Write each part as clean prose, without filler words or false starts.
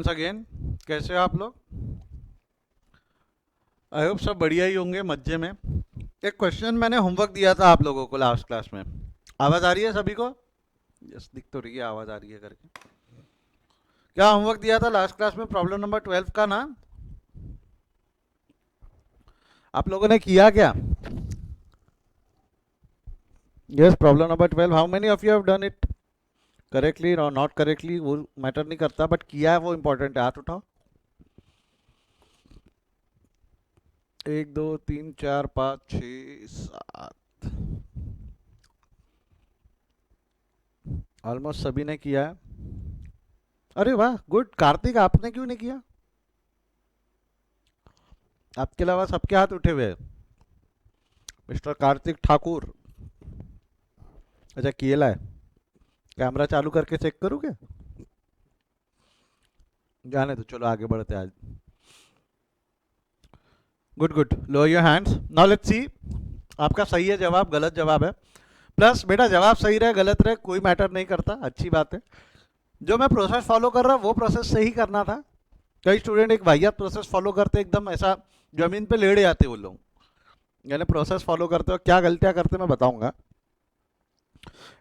Once again. कैसे हो आप लोग? आई होप सब बढ़िया ही होंगे, मज्जे में। एक क्वेश्चन मैंने होमवर्क दिया था आप लोगों को लास्ट क्लास में। आवाज़ आ रही है सभी को? यस, दिख तो रही है आवाज़ आ रही है करके। क्या होमवर्क दिया था लास्ट क्लास में? प्रॉब्लम नंबर 12 का ना आप लोगों ने किया क्या? Yes, problem number 12। How many of you have done it correctly और नॉट करेक्टली वो मैटर नहीं करता, बट किया है वो इंपॉर्टेंट है। हाथ उठाओ। 1 2 3 4 5 6 7। ऑलमोस्ट सभी ने किया है। अरे वाह, गुड। कार्तिक, आपने क्यों नहीं किया? आपके अलावा सबके हाथ उठे हुए हैं। मिस्टर कार्तिक ठाकुर। अच्छा, किएला है। कैमरा चालू करके चेक करूँ क्या? जाने तो, चलो आगे बढ़ते हैं आज। Good good, low your hands. Now let's see. आपका सही है जवाब, गलत जवाब है। प्लस बेटा, जवाब सही रहे गलत रहे कोई मैटर नहीं करता, अच्छी बात है। जो मैं प्रोसेस फॉलो कर रहा हूँ वो प्रोसेस सही करना था। कई स्टूडेंट एक वाहियात प्रोसेस फॉलो करते, एकदम ऐसा जमीन पे लेट जाते वो लोग। यानी प्रोसेस फॉलो करते हो क्या गलतियां करते मैं बताऊंगा।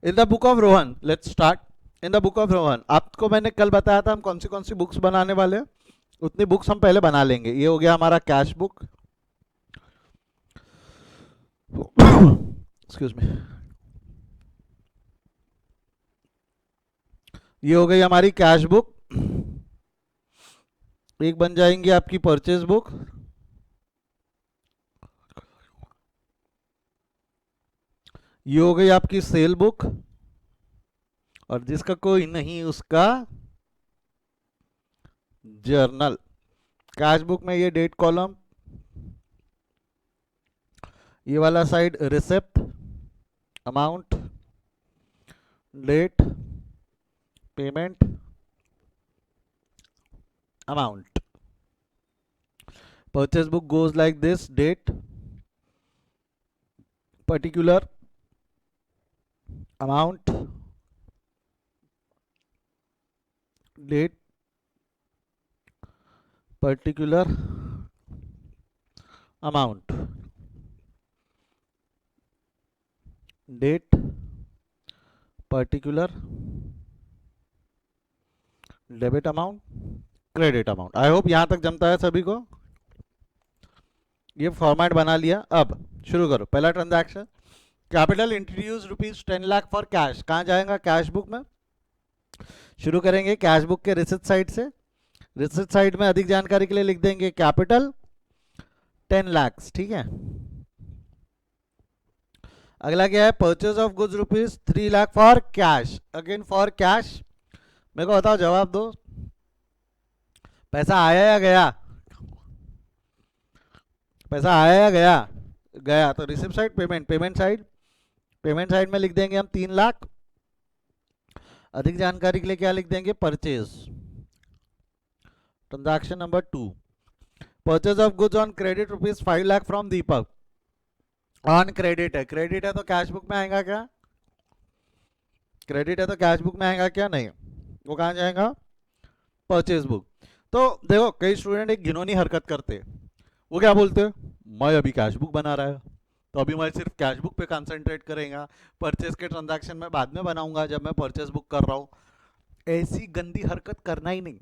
इन the book of Rohan, let's start. In the book of Rohan, आपको मैंने कल बताया था हम कौन सी बुक्स बनाने वाले हैं। उतनी बुक्स हम पहले बना लेंगे। ये हो गया हमारा कैश बुक। Excuse me. ये हो गई हमारी कैश बुक। एक बन जाएंगी आपकी परचेज बुक। ये हो गई आपकी सेल बुक। और जिसका कोई नहीं उसका जर्नल। कैश बुक में ये डेट कॉलम, ये वाला side receipt, amount, date, payment, amount. Purchase book goes like this: date, particular, amount, date, particular, amount, date, particular, debit amount, credit amount. I hope यहां तक जमता है सभी को। ये फॉर्मेट बना लिया। अब शुरू करो। पहला transaction, capital introduce ₹10 lakh for cash. कहां जाएगा? कैश बुक में। शुरू करेंगे कैश बुक के रिसिप्ट साइड से। रिसिप्ट साइड में अधिक जानकारी के लिए लिख देंगे कैपिटल 10 लाख। ठीक है। अगला क्या है? Purchase of goods ₹3 lakh for cash. Again for cash. मेरे को बताओ, जवाब दो। पैसा आया या गया? पैसा आया या गया? गया। तो receipt side, payment, payment side में लिख देंगे हम 3 लाख। अधिक जानकारी के लिए क्या लिख देंगे? Purchase. Transaction number 2, purchase of goods on credit ₹5 lakh from Deepak. On credit है, क्रेडिट है तो कैश बुक में आएगा क्या? क्रेडिट है तो कैश बुक में आएगा क्या? नहीं, वो कहाँ जाएगा? Purchase book. तो देखो, कई स्टूडेंट एक घिनौनी हरकत करते हैं। वो क्या बोलते हैं? मैं अभी कैश बुक बना रहा है तो अभी मैं सिर्फ कैश बुक पे कंसंट्रेट करेगा, परचेज के ट्रांजैक्शन में बाद में बनाऊंगा जब मैं परचेज बुक कर रहा हूँ। ऐसी गंदी हरकत करना ही नहीं।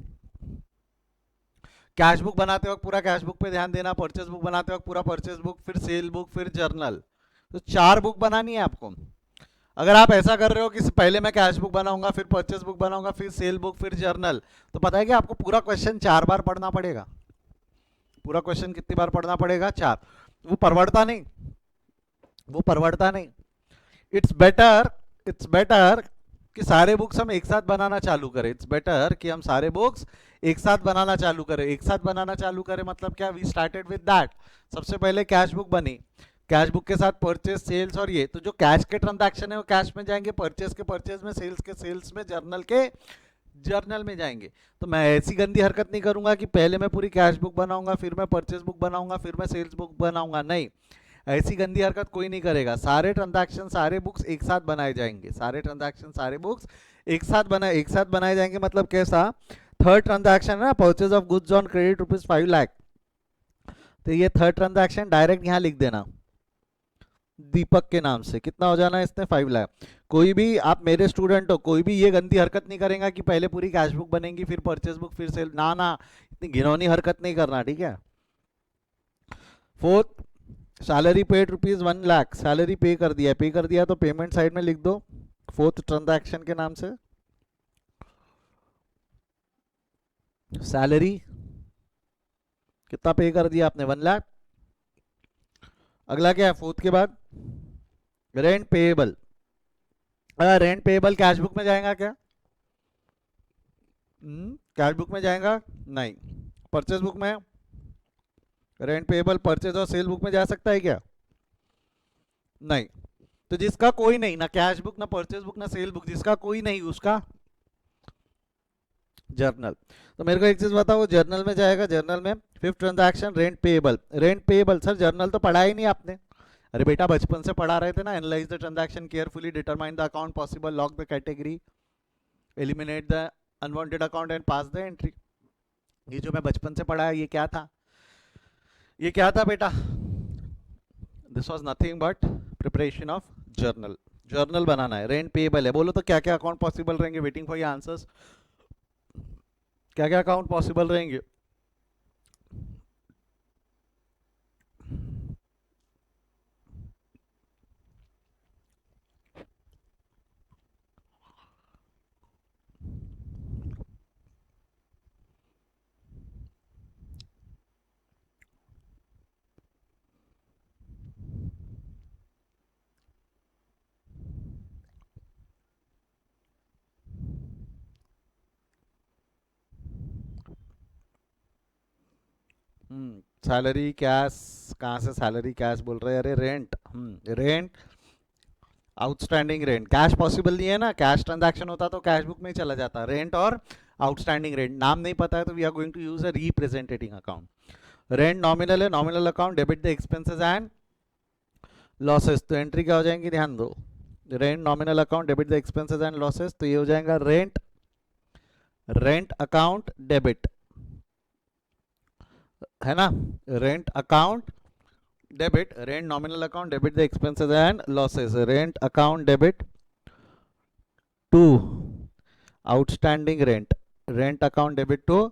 कैश बुक बनाते वक्त पूरा कैश बुक पे ध्यान देना, परचेज बुक बनाते वक्त पूरा परचेज बुक, फिर सेल बुक, फिर जर्नल। तो 4 बुक बनानी है आपको। अगर आप ऐसा कर रहे हो कि पहले मैं कैश बुक बनाऊंगा, फिर परचेज बुक बनाऊंगा, फिर सेल बुक, फिर जर्नल, तो पता है कि आपको पूरा क्वेश्चन 4 बार पढ़ना पड़ेगा। पूरा क्वेश्चन कितनी बार पढ़ना पड़ेगा? 4। वो परवड़ता नहीं, वो परवड़ता नहीं। इट्स बेटर कि सारे बुक्स हम एक साथ बनाना चालू करें। इट्स बेटर कि हम सारे बुक्स एक साथ बनाना चालू करें। एक साथ बनाना चालू करें मतलब क्या? We started with that. सबसे पहले कैश बुक बनी, कैश बुक के साथ परचेज, सेल्स, और ये तो जो कैश के ट्रांजैक्शन है वो कैश में जाएंगे, परचेज के परचेज में, सेल्स के सेल्स में, जर्नल के जर्नल में जाएंगे। तो मैं ऐसी गंदी हरकत नहीं करूंगा कि पहले मैं पूरी कैश बुक बनाऊंगा, फिर मैं परचेज बुक बनाऊंगा, फिर मैं सेल्स बुक बनाऊंगा। नहीं, ऐसी गंदी हरकत कोई नहीं करेगा। सारे ट्रांजैक्शन, सारे बुक्स एक साथ बनाए जाएंगे। सारे ट्रांजैक्शन, सारे बुक्स एक साथ बनाए जाएंगे। मतलब कैसा? थर्ड ट्रांजैक्शन है ना, purchase of goods on credit rupees 5 lakh, तो ये थर्ड ट्रांजैक्शन डायरेक्ट यहाँ लिख देना दीपक के नाम से, कितना हो जाना इसने 5 लाख। कोई भी आप मेरे स्टूडेंट हो, कोई भी ये गंदी हरकत नहीं करेगा कि पहले पूरी कैश बुक बनेगी फिर परचेज बुक फिर सेल, ना ना, इतनी घिनौनी हरकत नहीं करना, ठीक है। Fourth, salary paid rupees 1 lakh, salary पे कर दिया तो पेमेंट साइड में लिख दो फोर्थ ट्रांजैक्शन के नाम से सैलरी, कितना पे कर दिया आपने 1 लाख। अगला क्या है फोर्थ के बाद, rent payable, rent payable cash book में जाएगा क्या? कैश बुक में जाएगा नहीं, परचेज बुक में। रेंट पेएबल परचेज और सेल बुक में जा सकता है क्या? नहीं। तो जिसका कोई नहीं, ना कैश बुक ना परचेज बुक ना सेल बुक, जिसका कोई नहीं उसका जर्नल। तो मेरे को एक चीज बताओ, जर्नल में जाएगा, जर्नल में fifth transaction rent payable, rent payable sir journal तो पढ़ा ही नहीं आपने। अरे बेटा बचपन से पढ़ा रहे थे ना, analyse the transaction carefully, determine the account possible, lock the category, eliminate the unwanted account and pass the entry. ये जो मैं बचपन से पढ़ा है ये क्या था, ये क्या था बेटा? This was nothing but preparation of journal. Journal बनाना है, रेंट पेएबल है, बोलो तो क्या क्या अकाउंट पॉसिबल रहेंगे? Waiting for your answers. क्या क्या अकाउंट पॉसिबल रहेंगे? सैलरी कैश, कहाँ से सैलरी कैश बोल रहे हैं? अरे rent, rent outstanding rent, cash possible नहीं है ना, कैश ट्रांजैक्शन होता तो कैश बुक में ही चला जाता। रेंट और आउटस्टैंडिंग रेंट, नाम नहीं पता है तो we are going to use a representative account. Rent nominal है, nominal account, debit the expenses and losses, तो एंट्री क्या हो जाएंगी ध्यान दो, rent nominal account debit the expenses and losses, तो ये हो जाएगा रेंट, रेंट अकाउंट डेबिट, है ना, rent account debit, rent nominal account debit the expenses and losses, rent account debit to outstanding rent, rent account debit to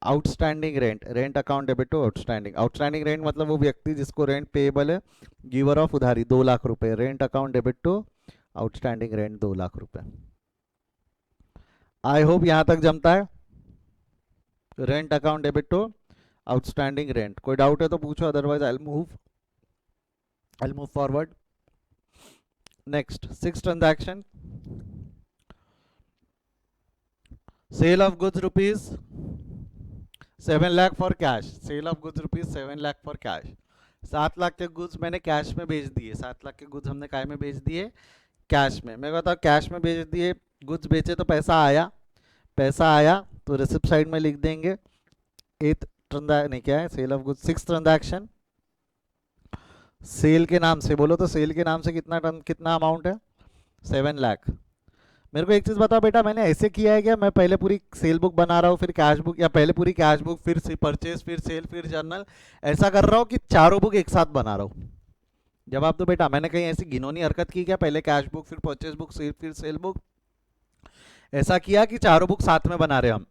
outstanding rent, rent account debit to outstanding. Outstanding rent मतलब वो व्यक्ति जिसको rent payable है, giver of उधारी 2 लाख रुपए, rent account debit to outstanding rent 2 lakh रुपए। I hope यहां तक जमता है, rent account debit to outstanding rent. कोई डाउट है तो पूछो, otherwise I will move forward. Next, six transaction, sale of goods rupees 7 lakh for cash, sale of goods rupees 7 lakh for cash. 7 lakh के गुड्स मैंने कैश में बेच दिए, 7 लाख के गुड्स हमने काय में बेच दिए? कैश में। मैं बताऊँ कैश में बेच दिए, गुड्स बेचे तो पैसा आया, पैसा आया तो रिसिप्ट साइड में लिख देंगे। एथ नहीं क्या है, sale of goods. Six transaction sale के नाम से, बोलो तो सेल के नाम से कितना अमाउंट है? 7 लाख। मेरे को एक चीज बताओ बेटा, मैंने ऐसे किया है क्या? मैं पहले पूरी सेल बुक बना रहा हूँ फिर कैश बुक, या पहले पूरी कैश बुक फिर परचेज फिर सेल फिर जर्नल, ऐसा कर रहा हूँ कि चारों बुक एक साथ बना रहा हूँ? जवाब दो बेटा, मैंने कहीं ऐसी घिनौनी हरकत की क्या? पहले कैश बुक फिर परचेज बुक फिर सेल बुक, ऐसा किया कि चारों बुक साथ में बना रहे हम?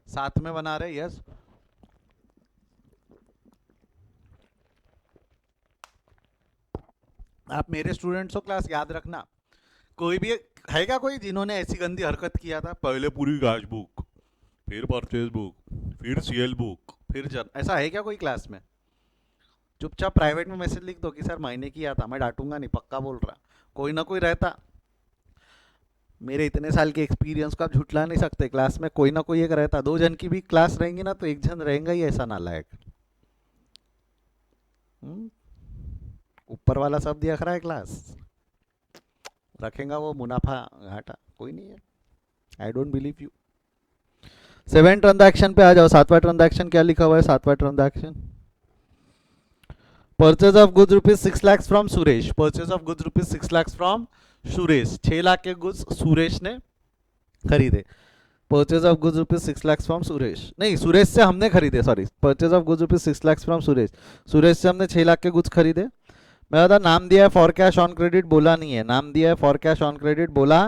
साथ में बना रहे, यस। आप मेरे स्टूडेंट्स हो क्लास, याद रखना, कोई भी है क्या कोई जिन्होंने ऐसी गंदी हरकत किया था, पहले पूरी कैश बुक फिर परचेज बुक फिर सेल बुक फिर ऐसा है क्या कोई क्लास में? चुपचाप प्राइवेट में मैसेज लिख दो कि सर मैंने किया था, मैं डांटूंगा नहीं, पक्का बोल रहा। कोई ना कोई रहता, मेरे इतने साल के एक्सपीरियंस को आप झुटला नहीं सकते, क्लास में कोई ना कोई एक रहता। 2 जन की भी क्लास रहेंगी ना तो एक जन रहेगा ही ऐसा नालायक। ऊपर वाला सब देख रहा है, क्लास रखेगा वो मुनाफा घाटा कोई नहीं है। I don't believe you. 7 transaction पे आ जाओ। 7वां ट्रांजैक्शन क्या लिखा हुआ है? 7वां transaction, purchase of goods rupees 6 lakh from Suresh, purchase of goods rupees 6 lakh from Suresh. 6 lakh के गुड्स सुरेश ने खरीदे। Purchase of goods rupees 6 lakh from Suresh, नहीं सुरेश से हमने खरीदे, sorry, purchase of goods rupees 6 lakh from Suresh, Suresh से हमने 6 लाख के गुड्स खरीदे। मैं बता, नाम दिया है फॉर कैश ऑन क्रेडिट, बोला नहीं है, नाम दिया है फॉर कैश ऑन क्रेडिट, बोला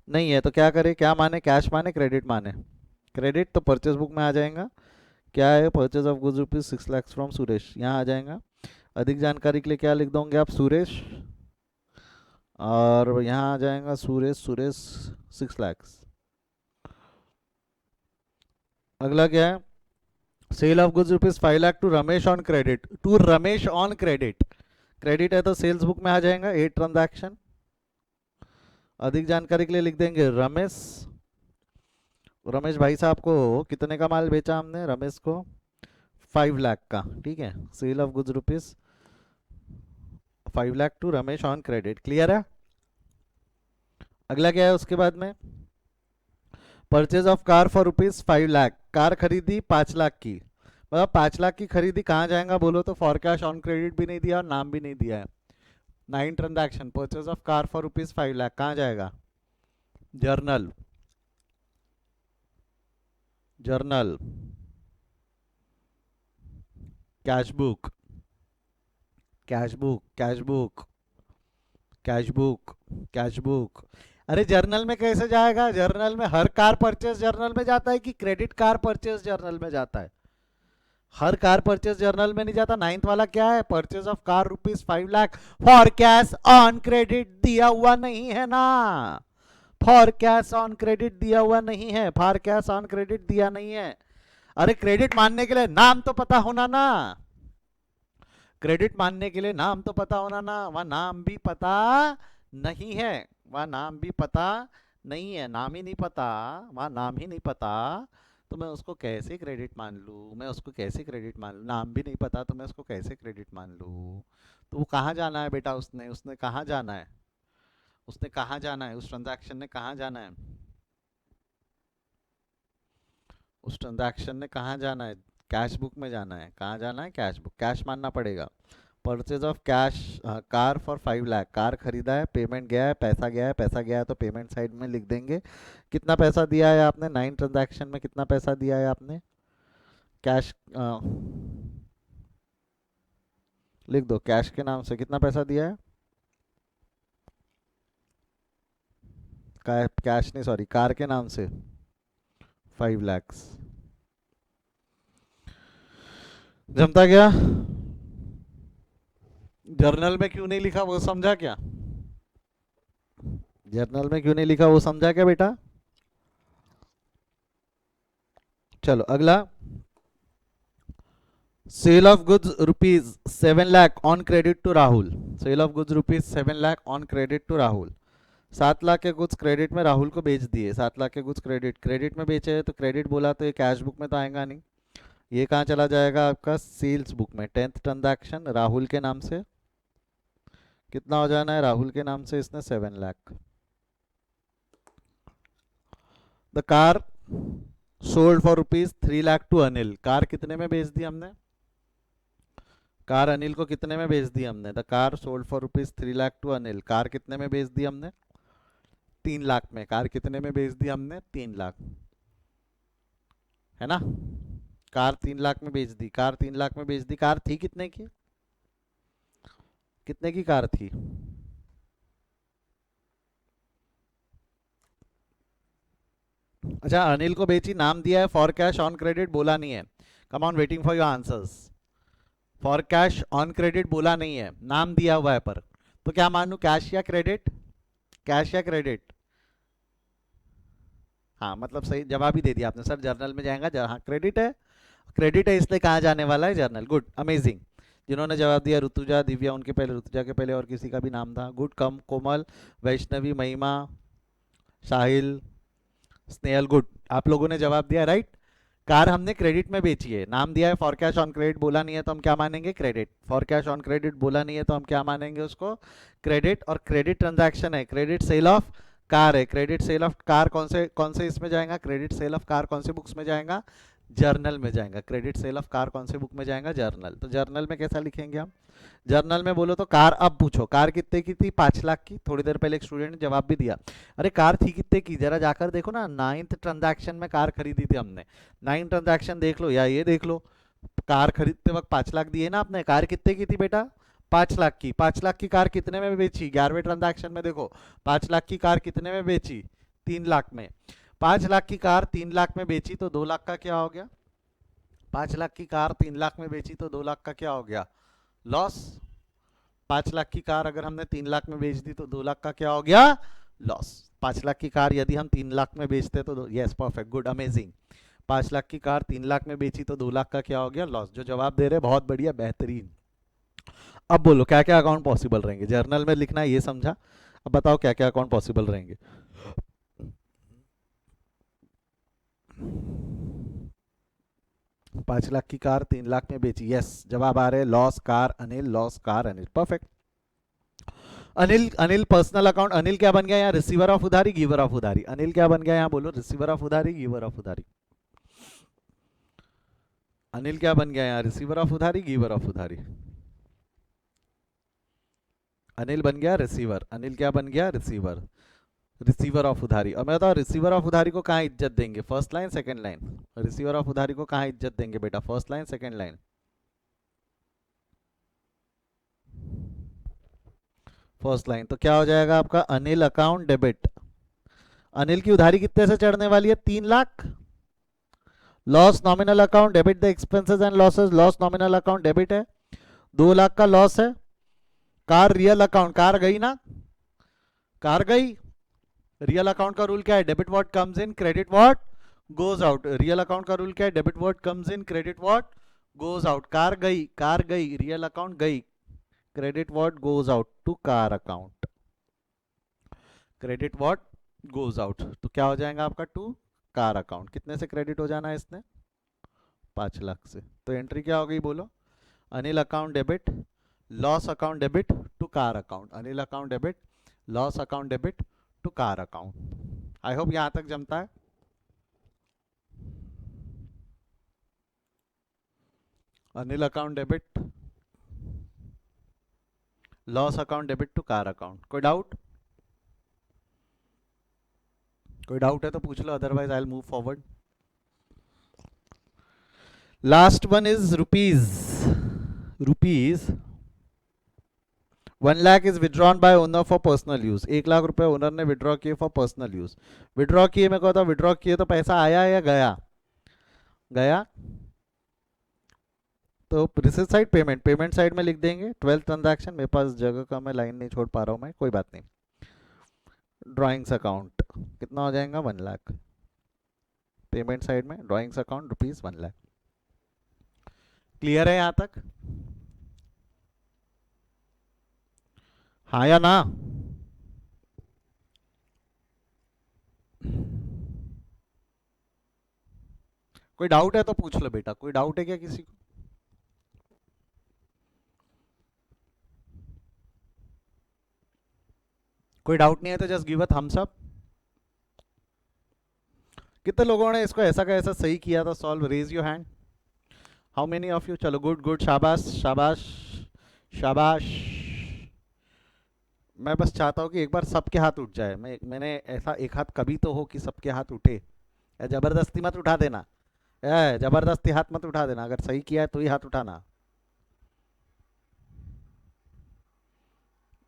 नहीं है, तो क्या करे, क्या माने, कैश माने क्रेडिट माने, क्रेडिट तो परचेज बुक में आ जाएगा, क्या है, purchase of goods rupees 6 lakh from Suresh, यहाँ आ जाएगा। अधिक जानकारी के लिए क्या लिख दोगे आप, सुरेश, और यहाँ आ जाएगा सुरेश, सुरेश 6 लाख। अगला क्या है, sale of goods rupees 5 lakh to Ramesh on credit, to Ramesh on credit, credit है तो सेल्स बुक में आ जाएगा, 8 ट्रांजैक्शन। अधिक जानकारी के लिए लिख देंगे रमेश, रमेश भाई साहब को कितने का माल बेचा हमने, रमेश को 5 लाख का, ठीक है, sale of goods rupees 5 lakh to Ramesh on credit, clear है। अगला क्या है उसके बाद में, purchase of car for rupees 5 lakh, car खरीदी 5 लाख की, मतलब 5 लाख की खरीदी, कहाँ जाएगा बोलो तो, फॉर कैश ऑन क्रेडिट भी नहीं दिया और नाम भी नहीं दिया है, 9 transaction, purchase of car for rupees 5 lakh, कहाँ जाएगा, journal, journal, cash book, cash book, cash book, cash book, cash book, अरे जर्नल में कैसे जाएगा, जर्नल में हर कार परचेज जर्नल में जाता है कि क्रेडिट कार परचेज जर्नल में जाता है, हर कार परचेज जर्नल में नहीं जाता। 9th वाला क्या है, purchase of car rupees 5 lakh for cash on credit दिया हुआ नहीं है ना, फॉर कैश ऑन क्रेडिट दिया हुआ नहीं है, फॉर कैश ऑन क्रेडिट दिया नहीं है। अरे क्रेडिट मानने के लिए नाम तो पता होना ना, क्रेडिट मानने के लिए नाम तो पता होना ना, वह नाम भी पता नहीं है, वह नाम भी पता नहीं है, नाम ही नहीं पता, वह नाम ही नहीं पता, तो मैं उसको कैसे क्रेडिट मान लूँ, मैं उसको कैसे क्रेडिट मान लूँ, नाम भी नहीं पता तो मैं उसको कैसे क्रेडिट मान लूँ। तो वो कहाँ जाना है बेटा, उसने उसने कहाँ जाना है, उसने कहाँ जाना है, उस ट्रांजैक्शन ने कहाँ जाना है, उस ट्रांजैक्शन ने कहाँ जाना है, कैश बुक में जाना है, कहाँ जाना है, कैश बुक, कैश मानना पड़ेगा। Purchase of cash car for 5 lakh, car खरीदा है, पेमेंट गया है, पैसा गया है, पैसा गया है तो पेमेंट साइड में लिख देंगे, कितना पैसा दिया है आपने, 9 ट्रांजैक्शन में कितना पैसा दिया है आपने, कैश लिख दो, कैश के नाम से कितना पैसा दिया है, कैश नहीं सॉरी, कार के नाम से 5 लाख, जमता गया। जर्नल में क्यों नहीं लिखा वो समझा क्या, जर्नल में क्यों नहीं लिखा वो समझा क्या बेटा। चलो अगला, sale of goods rupees 7 lakh on credit to Rahul, sale of goods rupees 7 lakh on credit to Rahul, 7 lakh के गुड्स क्रेडिट में राहुल को बेच दिए, 7 लाख के गुड्स क्रेडिट क्रेडिट में बेचे हैं तो क्रेडिट बोला तो ये कैश बुक में तो आएगा नहीं, ये कहाँ चला जाएगा आपका सेल्स बुक में। 10th ट्रांजैक्शन राहुल के नाम से कितना हो जाना है, राहुल के नाम से इसने 7 lakh. The car sold for rupees 3 lakh to Anil, car कितने में बेच दी हमने, कार अनिल को कितने में बेच दी हमने, the car sold for rupees 3 lakh to Anil, car कितने में बेच दी हमने, 3 लाख में, कार कितने में बेच दी हमने, 3 लाख, है ना, कार 3 लाख में बेच दी, कार 3 लाख में बेच दी, कार थी कितने की, कितने की कार थी, अच्छा अनिल को बेची, नाम दिया है फॉर कैश ऑन क्रेडिट, बोला नहीं है, come on waiting for your answers, for cash on credit बोला नहीं है, नाम दिया हुआ है पर, तो क्या मानू, कैश या क्रेडिट, कैश या क्रेडिट, हाँ मतलब सही जवाब ही दे दिया आपने सर, जर्नल में जाएगा, हाँ क्रेडिट है, क्रेडिट है इसलिए कहाँ जाने वाला है, जर्नल, गुड अमेजिंग। जिन्होंने जवाब दिया ऋतुजा, दिव्या, उनके पहले, ऋतुजा के पहले और किसी का भी नाम था, गुड, कम, कोमल, वैष्णवी, महिमा, साहिल, स्नेहल, गुड, आप लोगों ने जवाब दिया राइट। कार हमने क्रेडिट में बेची है, नाम दिया है फॉर कैश ऑन क्रेडिट, बोला नहीं है तो हम क्या मानेंगे, credit, for cash on credit बोला नहीं है तो हम क्या मानेंगे उसको, क्रेडिट, और क्रेडिट ट्रांजैक्शन है, क्रेडिट सेल ऑफ कार है, क्रेडिट सेल ऑफ कार कौन से इसमें जाएगा, क्रेडिट सेल ऑफ कार कौन से बुक्स में जाएगा, जर्नल में जाएगा। क्रेडिट सेल ऑफ कार कौन से बुक में जाएगा? जर्नल। तो जर्नल में कैसा लिखेंगे हम? जर्नल में बोलो तो कार, अब पूछो कार कितने की थी? 5 लाख की। थोड़ी देर पहले एक स्टूडेंट ने जवाब भी दिया, अरे कार थी कितने की, जरा जाकर देखो ना, 9th ट्रांजैक्शन में कार खरीदी थी हमने। 9 ट्रांजैक्शन देख लो या ये देख लो, कार खरीदते वक्त 5 लाख दिए ना आपने। कार कितने की थी बेटा? 5 लाख की। 5 लाख की कार कितने में बेची? 11वें ट्रांजैक्शन में देखो, 5 लाख की कार कितने में बेची? 3 लाख में। 5 लाख की कार 3 लाख में बेची तो 2 लाख का क्या हो गया? 5 लाख की कार 3 लाख में बेची तो 2 लाख का क्या हो गया? लॉस। 5 लाख की कार अगर हमने 3 लाख में बेच दी तो 2 लाख का क्या हो गया? लॉस। 5 लाख की कार यदि हम 3 लाख में बेचते तो yes, perfect, good, amazing. 5 lakh की कार 3 लाख में बेची तो 2 लाख का क्या हो गया? लॉस। जो जवाब दे रहे बहुत बढ़िया, बेहतरीन। अब बोलो क्या क्या अकाउंट पॉसिबल रहेंगे? जर्नल में लिखना है ये समझा, अब बताओ क्या क्या अकाउंट पॉसिबल रहेंगे? 5 लाख की कार 3 लाख में बेची, यस, जवाब आ रहे loss car Anil, loss car Anil, perfect. Anil, Anil personal account, Anil क्या बन गया यहाँ? रिसीवर ऑफ उधारी, गिवर ऑफ उधारी। अनिल क्या बन गया यहाँ? बोलो, रिसीवर ऑफ उधारी, गिवर ऑफ उधारी। अनिल क्या बन गया यहाँ? रिसीवर ऑफ उधारी, गिवर ऑफ उधारी। अनिल बन गया रिसीवर। अनिल क्या बन गया? रिसीवर। रिसीवर ऑफ उधारी। और मैं बताओ रिसीवर ऑफ उधारी को कहाँ इज्जत देंगे? First line second line? Receiver of उधारी को कहाँ इज्जत देंगे बेटा? First line second line? First line. तो क्या हो जाएगा आपका? Anil account debit. अनिल की उधारी कितने से चढ़ने वाली है? 3 lakh. Loss nominal account debit the expenses and losses, loss nominal account debit है, 2 लाख का लॉस है। कार रियल अकाउंट, कार गई ना, कार गई। रियल अकाउंट का रूल क्या है? Debit what comes in, credit what goes out. Real account का रूल क्या है? Debit what comes in, credit what goes out. Car गई, कार गई, रियल अकाउंट गई, credit what goes out to car account, credit what goes out. तो क्या हो जाएगा आपका? To car account. कितने से क्रेडिट हो जाना है इसने? 5 लाख से। तो एंट्री क्या हो गई बोलो? Anil account debit, loss account debit to car account. Anil account debit, loss account debit to car account. I hope यहां तक जमता है। Anil account debit, loss account debit to car account. कोई डाउट? कोई डाउट है तो पूछ लो, otherwise I will move forward. Last one is rupees. Rupees 1 lakh is withdrawn by owner for personal use. 1 lakh रुपए ओनर ने विड्रॉ किए फॉर पर्सनल यूज। विड्रॉ किए, मैं कहता विड्रॉ किए तो पैसा आया या गया? गया। तो receipt side payment, payment side में लिख देंगे 12th ट्रांजैक्शन। मेरे पास जगह का मैं लाइन नहीं छोड़ पा रहा हूँ मैं, कोई बात नहीं। ड्राइंग्स अकाउंट कितना हो जाएगा? 1 लाख। पेमेंट साइड में drawings account rupees 1 lakh. Clear है यहां तक? हाँ या ना? कोई डाउट है तो पूछ लो बेटा, कोई डाउट है क्या किसी को? कोई डाउट नहीं है तो just give a thumbs up. कितने लोगों ने इसको ऐसा का ऐसा सही किया था solve? Raise your hand. How many of you? चलो गुड गुड, शाबाश शाबाश शाबाश। मैं बस चाहता हूँ कि एक बार सबके हाथ उठ जाए। मैंने ऐसा एक हाथ कभी तो हो कि सबके हाथ उठे। जबरदस्ती मत उठा देना, जबरदस्ती हाथ मत उठा देना। अगर सही किया है तो ही हाथ उठाना।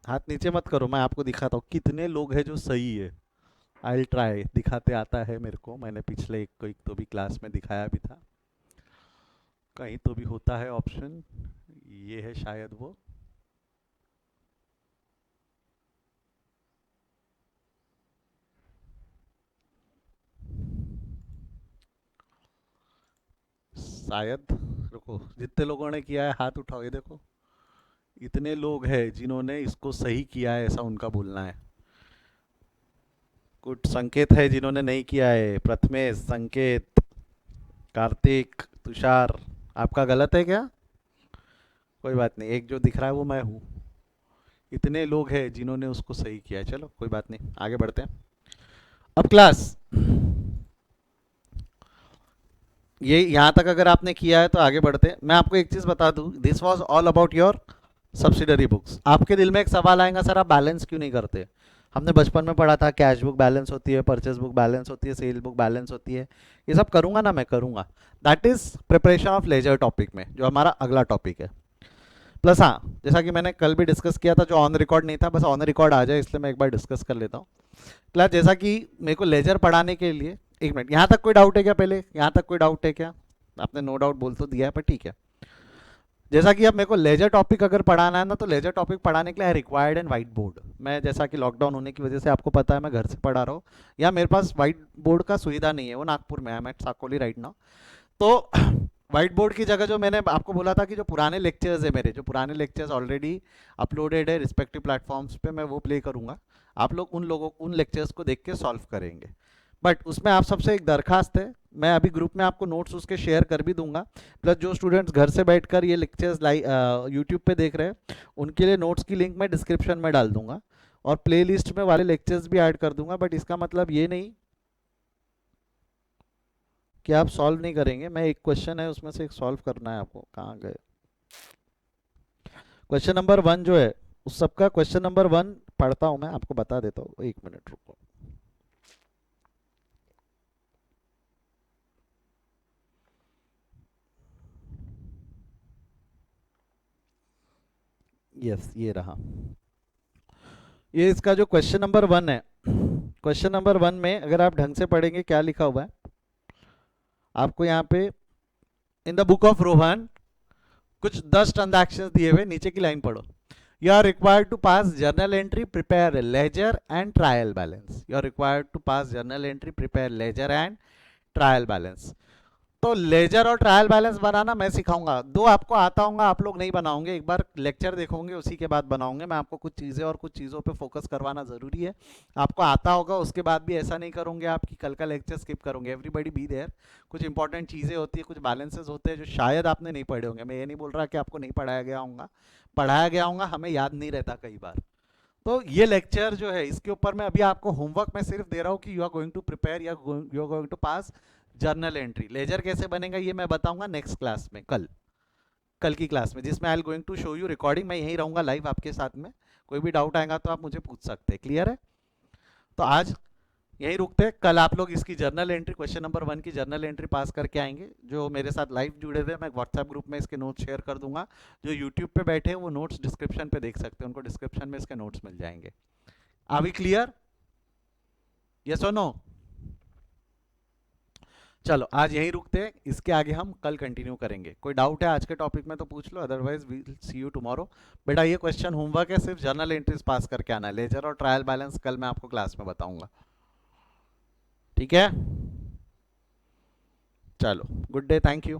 हाथ नीचे मत करो, मैं आपको दिखाता हूँ कितने लोग हैं जो सही है। आई ट्राई, दिखाते आता है मेरे को, मैंने पिछले एक तो भी क्लास में दिखाया भी था, कहीं तो भी होता है ऑप्शन। ये है शायद वो। शायद, रुको, जितने लोगों ने किया है हाथ उठाओ। ये देखो इतने लोग हैं जिन्होंने इसको सही किया है, ऐसा उनका बोलना है। कुछ संकेत है जिन्होंने नहीं किया है, प्रथमेश, संकेत, कार्तिक, तुषार। आपका गलत है क्या? कोई बात नहीं, एक जो दिख रहा है वो मैं हूँ। इतने लोग हैं जिन्होंने उसको सही किया है। चलो कोई बात नहीं, आगे बढ़ते हैं। अब क्लास ये यहाँ तक अगर आपने किया है तो आगे बढ़ते हैं। मैं आपको एक चीज़ बता दूँ, this was all about your subsidiary books. आपके दिल में एक सवाल आएगा, सर आप बैलेंस क्यों नहीं करते? हमने बचपन में पढ़ा था कैश बुक बैलेंस होती है, परचेज बुक बैलेंस होती है, सेल बुक बैलेंस होती है। ये सब करूँगा ना, मैं करूँगा। That is preparation of ledger topic में, जो हमारा अगला टॉपिक है। प्लस हाँ, जैसा कि मैंने कल भी डिस्कस किया था, जो ऑन रिकॉर्ड नहीं था, बस ऑन रिकॉर्ड आ जाए इसलिए मैं एक बार डिस्कस कर लेता हूँ। प्लस जैसा कि मेरे को लेजर पढ़ाने के लिए, एक मिनट, यहाँ तक कोई डाउट है क्या? पहले यहाँ तक कोई डाउट है क्या? आपने नो डाउट बोल तो दिया है, पर ठीक है। जैसा कि अब मेरे को लेजर टॉपिक अगर पढ़ाना है ना, तो लेजर टॉपिक पढ़ाने के लिए रिक्वायर्ड एंड वाइट बोर्ड। मैं जैसा कि लॉकडाउन होने की वजह से आपको पता है मैं घर से पढ़ा रहा हूँ, या मेरे पास वाइट बोर्ड का सुविधा नहीं है, वो नागपुर में है, मैं साकोली राइट नाउ। तो व्हाइट बोर्ड की जगह जो मैंने आपको बोला था कि जो पुराने लेक्चर्स है मेरे, जो पुराने लेक्चर्स ऑलरेडी अपलोडेड है रिस्पेक्टिव प्लेटफॉर्म्स पे, मैं वो प्ले करूंगा। आप लोग उन लेक्चर्स को देख के सॉल्व करेंगे। बट उसमें आप सबसे एक दरखास्त है, मैं अभी ग्रुप में आपको नोट्स उसके शेयर कर भी दूंगा। प्लस जो स्टूडेंट्स घर से बैठकर ये लेक्चर्स यूट्यूब पे देख रहे हैं, उनके लिए नोट्स की लिंक मैं डिस्क्रिप्शन में डाल दूंगा, और प्ले लिस्ट में वाले लेक्चर्स भी ऐड कर दूंगा। बट इसका मतलब ये नहीं कि आप सॉल्व नहीं करेंगे। मैं एक क्वेश्चन है उसमें से एक सॉल्व करना है आपको, कहाँ गए? क्वेश्चन नंबर 1 जो है, उस सबका क्वेश्चन नंबर 1 पढ़ता हूँ, मैं आपको बता देता हूँ, एक मिनट रुको। यस, ये रहा। ये इसका जो क्वेश्चन नंबर 1 है, क्वेश्चन नंबर 1 में अगर आप ढंग से पढ़ेंगे क्या लिखा हुआ है आपको यहाँ पे, in the book of Rohan कुछ 10 ट्रांजैक्शंस दिए हुए, नीचे की लाइन पढ़ो। You are required to pass journal entry, prepare ledger and trial balance. You are required to pass journal entry, prepare ledger and trial balance. तो लेजर और trial balance बनाना मैं सिखाऊंगा। दो आपको आता होगा, आप लोग नहीं बनाओगे, एक बार लेक्चर देखोगे उसी के बाद बनाओगे। मैं आपको कुछ चीज़ें और कुछ चीज़ों पे फोकस करवाना ज़रूरी है। आपको आता होगा, उसके बाद भी ऐसा नहीं करोगे आप कि कल का लेक्चर स्किप करोगे। Everybody be there. कुछ इंपॉर्टेंट चीज़ें होती है, कुछ बैलेंसेस होते हैं जो शायद आपने नहीं पढ़े होंगे। मैं ये नहीं बोल रहा कि आपको नहीं पढ़ाया गया होगा, पढ़ाया गया होगा, हमें याद नहीं रहता कई बार। तो ये लेक्चर जो है, इसके ऊपर मैं अभी आपको होमवर्क में सिर्फ दे रहा हूँ कि you are going to prepare, you are going to pass journal entry. Ledger कैसे बनेगा ये मैं बताऊंगा नेक्स्ट क्लास में, कल कल की क्लास में, जिसमें I am going to show you recording. मैं यहीं रहूंगा लाइव आपके साथ में। कोई भी डाउट आएगा तो आप मुझे पूछ सकते हैं। क्लियर है? तो आज यही रुकते हैं। कल आप लोग इसकी जर्नल एंट्री, क्वेश्चन नंबर 1 की जर्नल एंट्री पास करके आएंगे। जो मेरे साथ लाइव जुड़े हुए, मैं व्हाट्सएप ग्रुप में इसके नोट्स शेयर कर दूंगा। जो यूट्यूब पे बैठे हैं वो नोट्स डिस्क्रिप्शन पे देख सकते हैं, उनको डिस्क्रिप्शन में इसके नोट्स मिल जाएंगे। Are we clear? यस और नो? चलो आज यहीं रुकते हैं, इसके आगे हम कल कंटिन्यू करेंगे। कोई डाउट है आज के टॉपिक में तो पूछ लो, otherwise we will see you tomorrow. बेटा ये क्वेश्चन होमवर्क है, सिर्फ जर्नल एंट्रीज पास करके आना है। लेजर और ट्रायल बैलेंस कल मैं आपको क्लास में बताऊंगा। ठीक है? चलो, गुड डे, थैंक यू।